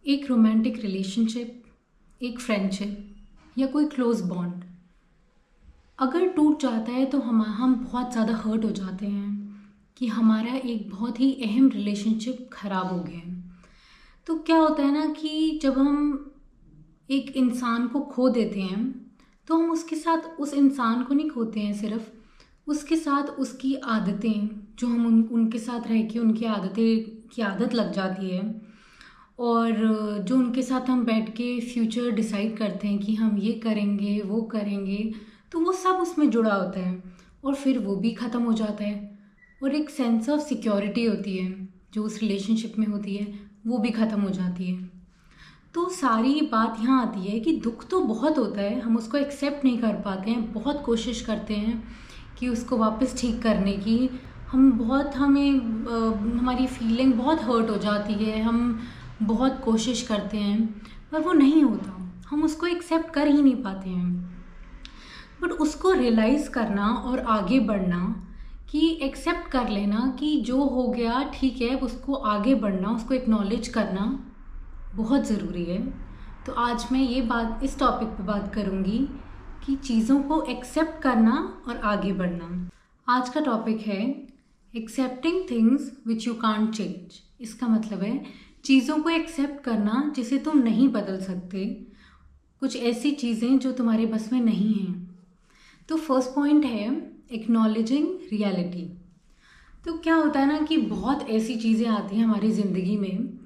एक romantic relationship, एक friendship या कोई क्लोज बॉन्ड अगर टूट जाता है तो हम बहुत ज़्यादा हर्ट हो जाते हैं कि हमारा एक बहुत ही अहम रिलेशनशिप ख़राब हो गया है। तो क्या होता है ना कि जब हम एक इंसान को खो देते हैं तो हम उसके साथ उस इंसान को नहीं खोते हैं, सिर्फ उसके साथ उसकी आदतें जो हम उनके साथ रह के उनकी आदतें की आदत लग जाती है। और जो उनके साथ हम बैठ के फ्यूचर डिसाइड करते हैं कि हम ये करेंगे वो करेंगे, तो वो सब उसमें जुड़ा होता है और फिर वो भी ख़त्म हो जाता है। और एक सेंस ऑफ सिक्योरिटी होती है जो उस रिलेशनशिप में होती है, वो भी ख़त्म हो जाती है। तो सारी बात यहाँ आती है कि दुख तो बहुत होता है, हम उसको एक्सेप्ट नहीं कर पाते हैं, बहुत कोशिश करते हैं कि उसको वापस ठीक करने की। हमारी फीलिंग बहुत हर्ट हो जाती है, हम बहुत कोशिश करते हैं पर वो नहीं होता, हम उसको एक्सेप्ट कर ही नहीं पाते हैं। बट उसको रियलाइज़ करना और आगे बढ़ना, कि एक्सेप्ट कर लेना कि जो हो गया ठीक है, उसको आगे बढ़ना, उसको एक्नॉलेज करना बहुत ज़रूरी है। तो आज मैं इस टॉपिक पे बात करूँगी कि चीज़ों को एक्सेप्ट करना और आगे बढ़ना। आज का टॉपिक है accepting things which you can't change. इसका मतलब है चीज़ों को एक्सेप्ट करना जिसे तुम नहीं बदल सकते, कुछ ऐसी चीज़ें जो तुम्हारे बस में नहीं हैं। तो फर्स्ट पॉइंट है एक्नॉलेजिंग रियलिटी। तो क्या होता है ना कि बहुत ऐसी चीज़ें आती हैं हमारी ज़िंदगी में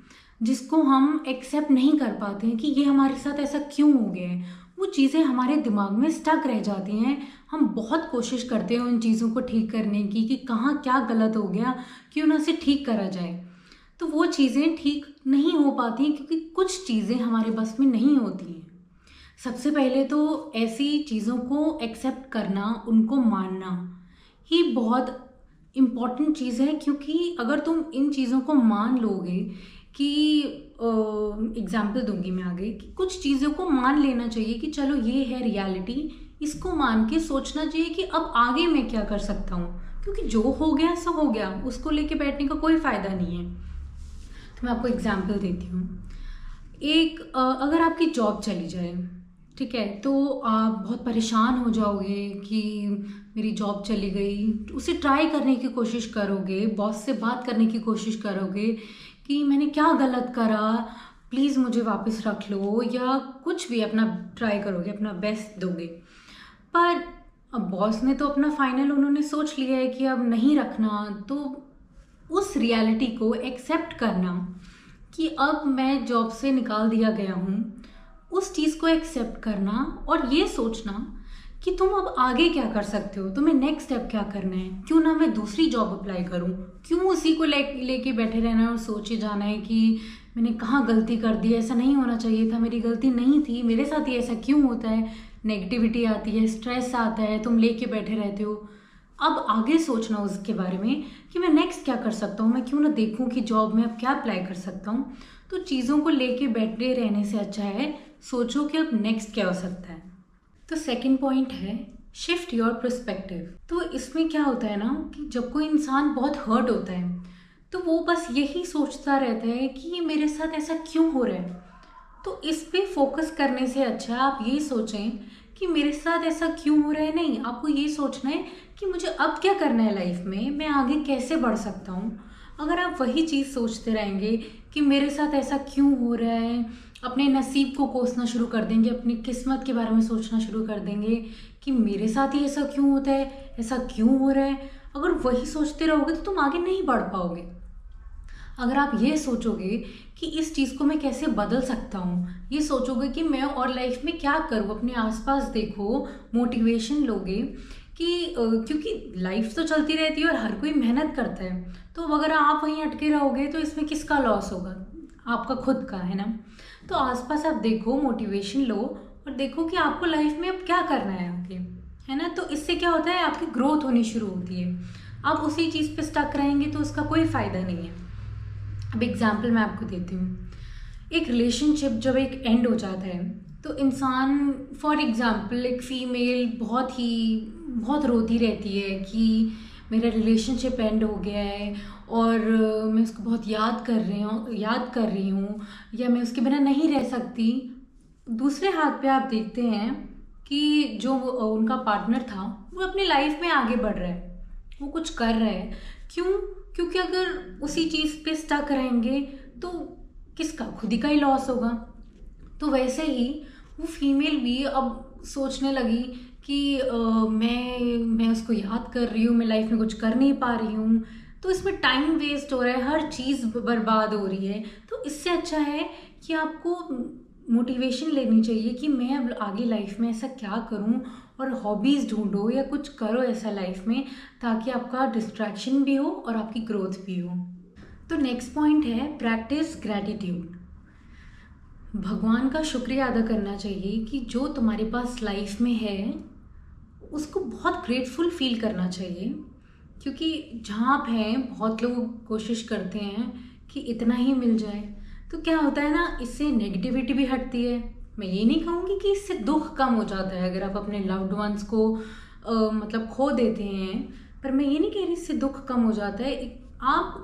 जिसको हम एक्सेप्ट नहीं कर पाते हैं कि ये हमारे साथ ऐसा क्यों हो गया है। वो चीज़ें हमारे दिमाग में स्टक रह जाती हैं, हम बहुत कोशिश करते हैं उन चीज़ों को ठीक करने की कि कहाँ क्या गलत हो गया, क्यों ना इसे ठीक करा जाए। तो वो चीज़ें ठीक नहीं हो पाती क्योंकि कुछ चीज़ें हमारे बस में नहीं होती हैं। सबसे पहले तो ऐसी चीज़ों को एक्सेप्ट करना, उनको मानना ही बहुत इम्पॉर्टेंट चीज़ है, क्योंकि अगर तुम इन चीज़ों को मान लोगे कि एग्जाम्पल दूंगी मैं आगे कि कुछ चीज़ों को मान लेना चाहिए कि चलो ये है रियलिटी, इसको मान के सोचना चाहिए कि अब आगे मैं क्या कर सकता हूँ, क्योंकि जो हो गया सो हो गया, उसको लेके बैठने का कोई फ़ायदा नहीं है। तो मैं आपको एग्जाम्पल देती हूँ। अगर आपकी जॉब चली जाए, ठीक है, तो आप बहुत परेशान हो जाओगे कि मेरी जॉब चली गई। उसे ट्राई करने की कोशिश करोगे, बॉस से बात करने की कोशिश करोगे कि मैंने क्या गलत करा, प्लीज़ मुझे वापस रख लो, या कुछ भी अपना ट्राई करोगे, अपना बेस्ट दोगे। पर अब बॉस ने तो अपना फाइनल उन्होंने सोच लिया है कि अब नहीं रखना। तो उस रियलिटी को एक्सेप्ट करना कि अब मैं जॉब से निकाल दिया गया हूँ, उस चीज़ को एक्सेप्ट करना और ये सोचना कि तुम अब आगे क्या कर सकते हो, तुम्हें नेक्स्ट स्टेप क्या करना है। क्यों ना मैं दूसरी जॉब अप्लाई करूं, क्यों उसी को लेके बैठे रहना है और सोचे जाना है कि मैंने कहाँ गलती कर दी, ऐसा नहीं होना चाहिए था, मेरी गलती नहीं थी, मेरे साथ ही ऐसा क्यों होता है। नेगेटिविटी आती है, स्ट्रेस आता है, तुम लेके बैठे रहते हो। अब आगे सोचना उसके बारे में कि मैं नेक्स्ट क्या कर सकता हूँ, मैं क्यों ना देखूँ कि जॉब में अब क्या अप्लाई कर सकता हूँ। तो चीज़ों को लेके बैठे रहने से अच्छा है सोचो कि अब नेक्स्ट क्या हो सकता है। तो सेकंड पॉइंट है शिफ्ट योर पर्सपेक्टिव। तो इसमें क्या होता है ना कि जब कोई इंसान बहुत हर्ट होता है तो वो बस यही सोचता रहता है कि ये मेरे साथ ऐसा क्यों हो रहा है। तो इस पे फोकस करने से अच्छा आप ये सोचें कि मेरे साथ ऐसा क्यों हो रहा है। नहीं, आपको ये सोचना है कि मुझे अब क्या करना है लाइफ में, मैं आगे कैसे बढ़ सकता हूँ। अगर आप वही चीज़ सोचते रहेंगे कि मेरे साथ ऐसा क्यों हो रहा है, अपने नसीब को कोसना शुरू कर देंगे, अपनी किस्मत के बारे में सोचना शुरू कर देंगे कि मेरे साथ ही ऐसा क्यों होता है, ऐसा क्यों हो रहा है। अगर वही सोचते रहोगे तो तुम आगे नहीं बढ़ पाओगे। अगर आप ये सोचोगे कि इस चीज़ को मैं कैसे बदल सकता हूँ, ये सोचोगे कि मैं और लाइफ में क्या करूँ, अपने आसपास देखो, मोटिवेशन लोगे कि क्योंकि लाइफ तो चलती रहती है और हर कोई मेहनत करता है। तो अगर आप वहीं अटके रहोगे तो इसमें किसका लॉस होगा, आपका खुद का, है ना। तो आसपास आप देखो, मोटिवेशन लो और देखो कि आपको लाइफ में अब क्या करना है आगे, है ना। तो इससे क्या होता है, आपकी ग्रोथ होनी शुरू होती है। आप उसी चीज़ पे स्टक रहेंगे तो उसका कोई फ़ायदा नहीं है। अब एग्जाम्पल मैं आपको देती हूँ। एक रिलेशनशिप जब एक एंड हो जाता है तो इंसान, फॉर एग्जाम्पल एक फ़ीमेल बहुत रोती रहती है कि मेरा रिलेशनशिप एंड हो गया है और मैं उसको बहुत याद कर रही हूँ या मैं उसके बिना नहीं रह सकती। दूसरे हाथ पे आप देखते हैं कि जो उनका पार्टनर था वो अपनी लाइफ में आगे बढ़ रहा है, वो कुछ कर रहा है। क्यों? क्योंकि अगर उसी चीज़ पे स्टक रहेंगे तो किसका, खुद ही का ही लॉस होगा। तो वैसे ही वो फीमेल भी अब सोचने लगी कि मैं उसको याद कर रही हूँ, मैं लाइफ में कुछ कर नहीं पा रही हूँ, तो इसमें टाइम वेस्ट हो रहा है, हर चीज़ बर्बाद हो रही है। तो इससे अच्छा है कि आपको मोटिवेशन लेनी चाहिए कि मैं अब आगे लाइफ में ऐसा क्या करूं, और हॉबीज़ ढूंढो या कुछ करो ऐसा लाइफ में ताकि आपका डिस्ट्रैक्शन भी हो और आपकी ग्रोथ भी हो। तो नेक्स्ट पॉइंट है प्रैक्टिस ग्रैटिट्यूड। भगवान का शुक्रिया अदा करना चाहिए कि जो तुम्हारे पास लाइफ में है उसको बहुत ग्रेटफुल फील करना चाहिए। क्योंकि जहाँ आप हैं बहुत लोग कोशिश करते हैं कि इतना ही मिल जाए, तो क्या होता है ना, इससे नेगेटिविटी भी हटती है। मैं ये नहीं कहूँगी कि इससे दुख कम हो जाता है अगर आप अपने लव्ड वंस को मतलब खो देते हैं, पर मैं ये नहीं कह रही इससे दुख कम हो जाता है। आप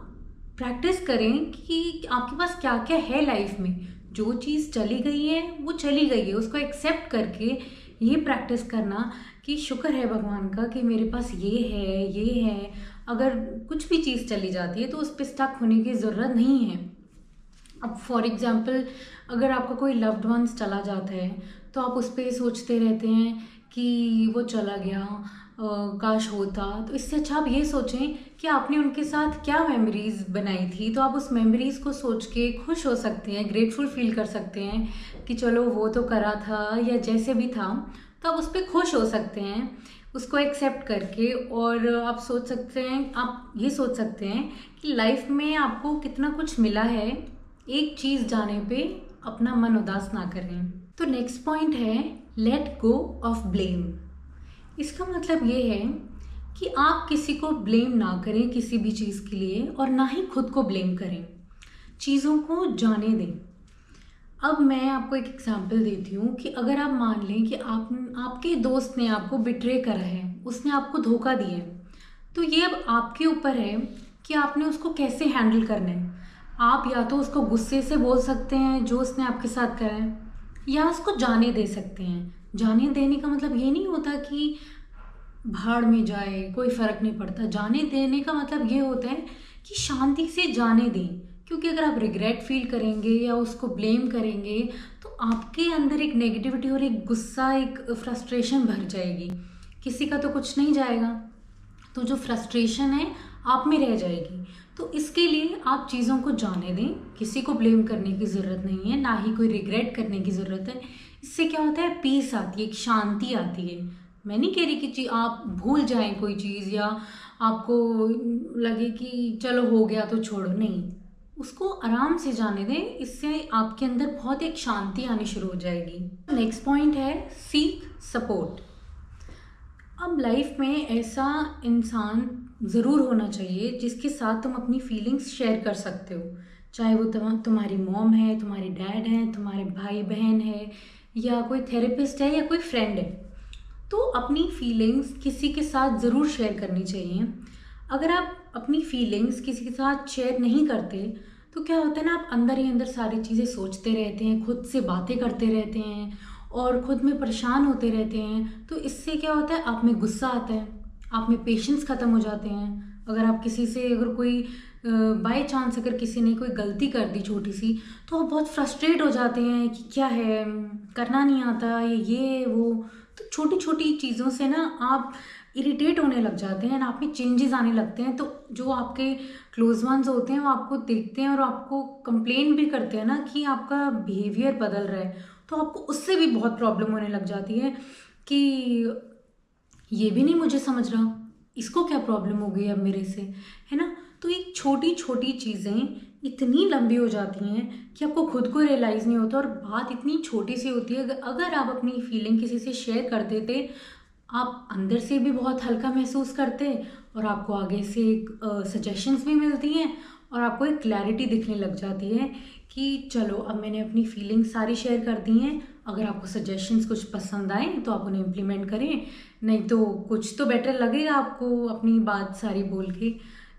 प्रैक्टिस करें कि आपके पास क्या क्या है लाइफ में। जो चीज़ चली गई है वो चली गई है, उसको एक्सेप्ट करके ये प्रैक्टिस करना कि शुक्र है भगवान का कि मेरे पास ये है। अगर कुछ भी चीज़ चली जाती है तो उस पर स्टक होने की ज़रूरत नहीं है। अब फॉर एग्ज़ाम्पल अगर आपका कोई लव्ड वंस चला जाता है तो आप उस पर सोचते रहते हैं कि वो चला गया, काश होता। तो इससे अच्छा आप ये सोचें कि आपने उनके साथ क्या मेमोरीज़ बनाई थी, तो आप उस मेमोरीज़ को सोच के खुश हो सकते हैं, ग्रेटफुल फील कर सकते हैं कि चलो वो तो करा था या जैसे भी था, तो आप उस पर खुश हो सकते हैं उसको एक्सेप्ट करके। और आप सोच सकते हैं, आप ये सोच सकते हैं कि लाइफ में आपको कितना कुछ मिला है, एक चीज़ जाने पे अपना मन उदास ना करें। तो नेक्स्ट पॉइंट है लेट गो ऑफ ब्लेम। इसका मतलब ये है कि आप किसी को ब्लेम ना करें किसी भी चीज़ के लिए, और ना ही खुद को ब्लेम करें, चीज़ों को जाने दें। अब मैं आपको एक एग्जांपल देती हूँ कि अगर आप मान लें कि आपके दोस्त ने आपको बिट्रे करा है, उसने आपको धोखा दिया है, तो ये अब आपके ऊपर है कि आपने उसको कैसे हैंडल करना है। आप या तो उसको गुस्से से बोल सकते हैं जो उसने आपके साथ करा है, या उसको जाने दे सकते हैं। जाने देने का मतलब ये नहीं होता कि भाड़ में जाए, कोई फ़र्क नहीं पड़ता। जाने देने का मतलब ये होता है कि शांति से जाने दें। क्योंकि अगर आप रिग्रेट फील करेंगे या उसको ब्लेम करेंगे तो आपके अंदर एक नेगेटिविटी और एक गुस्सा, एक फ्रस्ट्रेशन भर जाएगी। किसी का तो कुछ नहीं जाएगा, तो जो फ्रस्ट्रेशन है आप में रह जाएगी। तो इसके लिए आप चीज़ों को जाने दें, किसी को ब्लेम करने की ज़रूरत नहीं है, ना ही कोई रिग्रेट करने की ज़रूरत है। इससे क्या होता है, पीस आती है, एक शांति आती है। मैं नहीं कह रही कि आप भूल जाएं कोई चीज़ या आपको लगे कि चलो हो गया तो छोड़ो, नहीं, उसको आराम से जाने दें। इससे आपके अंदर बहुत एक शांति आनी शुरू हो जाएगी। नेक्स्ट पॉइंट है सीक सपोर्ट। अब लाइफ में ऐसा इंसान ज़रूर होना चाहिए जिसके साथ तुम अपनी फीलिंग्स शेयर कर सकते हो, चाहे वो तुम्हारी मॉम है, तुम्हारे डैड हैं, तुम्हारे भाई बहन है, या कोई थेरेपिस्ट है, या कोई फ्रेंड है। तो अपनी फीलिंग्स किसी के साथ ज़रूर शेयर करनी चाहिए। अगर आप अपनी फीलिंग्स किसी के साथ शेयर नहीं करते तो क्या होता है ना, आप अंदर ही अंदर सारी चीज़ें सोचते रहते हैं, खुद से बातें करते रहते हैं और खुद में परेशान होते रहते हैं। तो इससे क्या होता है, आप में गुस्सा आता है, आप में पेशेंस ख़त्म हो जाते हैं। अगर आप किसी से, अगर कोई बाय चांस अगर किसी ने कोई गलती कर दी छोटी सी, तो आप बहुत फ्रस्ट्रेट हो जाते हैं कि क्या है, करना नहीं आता ये वो। तो छोटी छोटी चीज़ों से ना आप इरिटेट होने लग जाते हैं, आप में चेंजेस आने लगते हैं। तो जो आपके क्लोज वंस होते हैं वो आपको देखते हैं और आपको कंप्लेन भी करते हैं ना कि आपका बिहेवियर बदल रहा है, तो आपको उससे भी बहुत प्रॉब्लम होने लग जाती है कि ये भी नहीं मुझे समझ रहा, इसको क्या प्रॉब्लम हो गई अब मेरे से, है ना। तो ये छोटी छोटी चीज़ें इतनी लंबी हो जाती हैं कि आपको खुद को रियलाइज़ नहीं होता, और बात इतनी छोटी सी होती है। अगर आप अपनी फीलिंग किसी से शेयर कर देते, आप अंदर से भी बहुत हल्का महसूस करते और आपको आगे से सजेशंस भी मिलती हैं और आपको एक क्लैरिटी दिखने लग जाती है कि चलो अब मैंने अपनी फीलिंग्स सारी शेयर कर दी हैं। अगर आपको सजेशंस कुछ पसंद आए तो आप उन्हें इम्प्लीमेंट करें, नहीं तो कुछ तो बेटर लगेगा आपको अपनी बात सारी बोल के।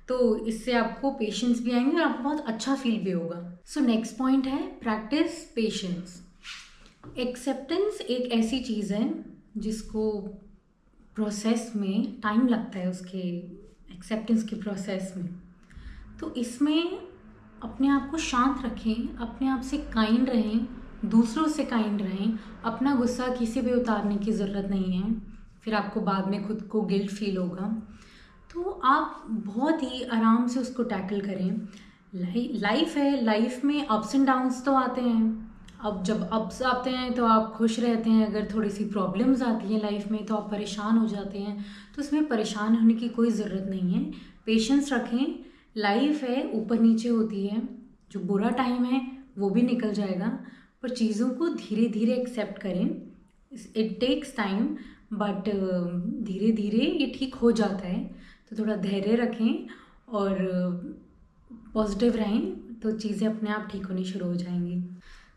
तो इससे आपको पेशेंस भी आएंगे और आपको बहुत अच्छा फील भी होगा। सो नेक्स्ट पॉइंट है प्रैक्टिस पेशेंस। एक्सेप्टेंस एक ऐसी चीज़ है जिसको प्रोसेस में टाइम लगता है, उसके एक्सेप्टेंस के प्रोसेस में। तो इसमें अपने आप को शांत रखें, अपने आप से काइंड रहें, दूसरों से काइंड रहें। अपना गुस्सा किसी पे उतारने की ज़रूरत नहीं है, फिर आपको बाद में खुद को गिल्ट फील होगा। तो आप बहुत ही आराम से उसको टैकल करें। लाइफ है, लाइफ में अप्स एंड डाउन्स तो आते हैं। अब जब अप्स आते हैं तो आप खुश रहते हैं, अगर थोड़ी सी प्रॉब्लम्स आती हैं लाइफ में तो आप परेशान हो जाते हैं। तो उसमें परेशान होने की कोई ज़रूरत नहीं है। पेशेंस रखें, लाइफ है, ऊपर नीचे होती है। जो बुरा टाइम है वो भी निकल जाएगा, पर चीज़ों को धीरे धीरे एक्सेप्ट करें। इट टेक्स टाइम, बट धीरे धीरे ये ठीक हो जाता है। तो थोड़ा धैर्य रखें और पॉजिटिव रहें, तो चीज़ें अपने आप ठीक होनी शुरू हो जाएंगी।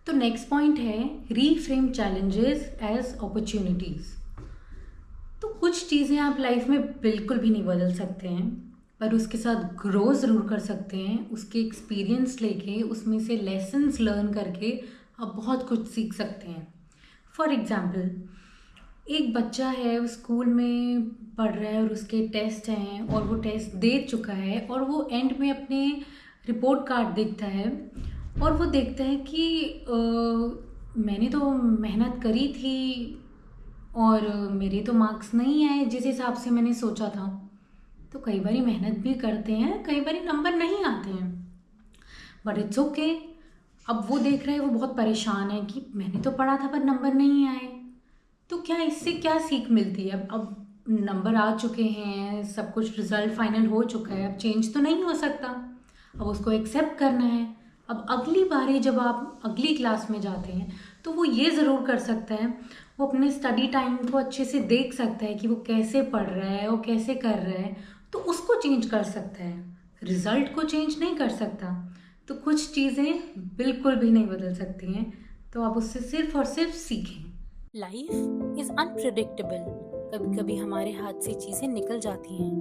तो नेक्स्ट पॉइंट है रीफ्रेम चैलेंजेस एज अपॉर्चुनिटीज़। तो कुछ चीज़ें आप लाइफ में बिल्कुल भी नहीं बदल सकते हैं, पर उसके साथ ग्रो ज़रूर कर सकते हैं। उसके एक्सपीरियंस लेके, उसमें से लेसन्स लर्न करके आप बहुत कुछ सीख सकते हैं। फॉर एग्ज़ाम्पल, एक बच्चा है, वो स्कूल में पढ़ रहा है और उसके टेस्ट हैं और वो टेस्ट दे चुका है और वो एंड में अपने रिपोर्ट कार्ड देखता है और वो देखता है कि मैंने तो मेहनत करी थी और मेरे तो मार्क्स नहीं आए जिस हिसाब से मैंने सोचा था। तो कई बारी मेहनत भी करते हैं, कई बारी नंबर नहीं आते हैं, बट इट्स ओके। अब वो देख रहा है, वो बहुत परेशान है कि मैंने तो पढ़ा था पर नंबर नहीं आए। तो क्या इससे क्या सीख मिलती है? अब नंबर आ चुके हैं, सब कुछ रिजल्ट फाइनल हो चुका है, अब चेंज तो नहीं हो सकता। अब उसको एक्सेप्ट करना है। अब अगली बारी जब आप अगली क्लास में जाते हैं तो वो ये ज़रूर कर सकता है, वो अपने स्टडी टाइम को अच्छे से देख सकता है कि वो कैसे पढ़ रहा है, वो कैसे कर रहा है, तो उसको चेंज कर सकता है। रिज़ल्ट को चेंज नहीं कर सकता। तो कुछ चीज़ें बिल्कुल भी नहीं बदल सकती हैं, तो आप उससे सिर्फ और सिर्फ सीखें। Life is unpredictable. कभी कभी हमारे हाथ से चीजें निकल जाती हैं,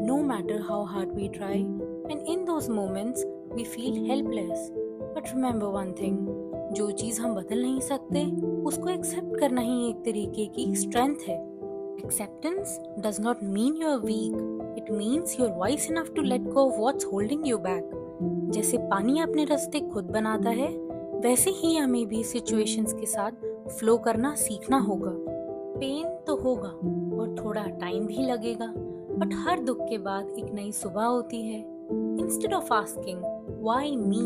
no matter how hard we try, and in those moments we feel helpless. But remember one thing, जो चीज हम बदल नहीं सकते उसको एक्सेप्ट करना ही एक तरीके की स्ट्रेंथ है। Acceptance does not mean you are weak, it means you are wise enough to let go of what's holding you back. जैसे पानी अपने रास्ते खुद बनाता है, वैसे ही हमें भी सिचुएशंस के साथ फ्लो करना सीखना होगा। पेन तो होगा और थोड़ा टाइम भी लगेगा, बट हर दुख के बाद एक नई सुबह होती है। Instead of asking why me,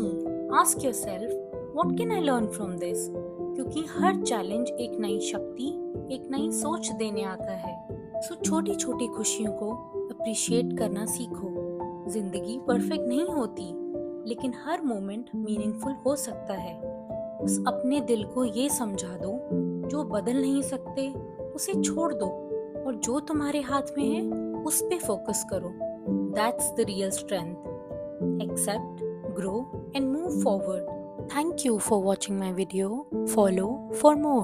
ask yourself what can I learn from this, क्योंकि हर चैलेंज एक नई शक्ति, एक नई सोच देने आता है। सो छोटी छोटी खुशियों को अप्रिशिएट करना सीखो। जिंदगी परफेक्ट नहीं होती, लेकिन हर मोमेंट मीनिंगफुल हो सकता है। उस अपने दिल को ये समझा दो, जो बदल नहीं सकते उसे छोड़ दो और जो तुम्हारे हाथ में है उस पे फोकस करो। That's the real strength. Accept, grow and move forward. Thank you for watching my video. Follow for more.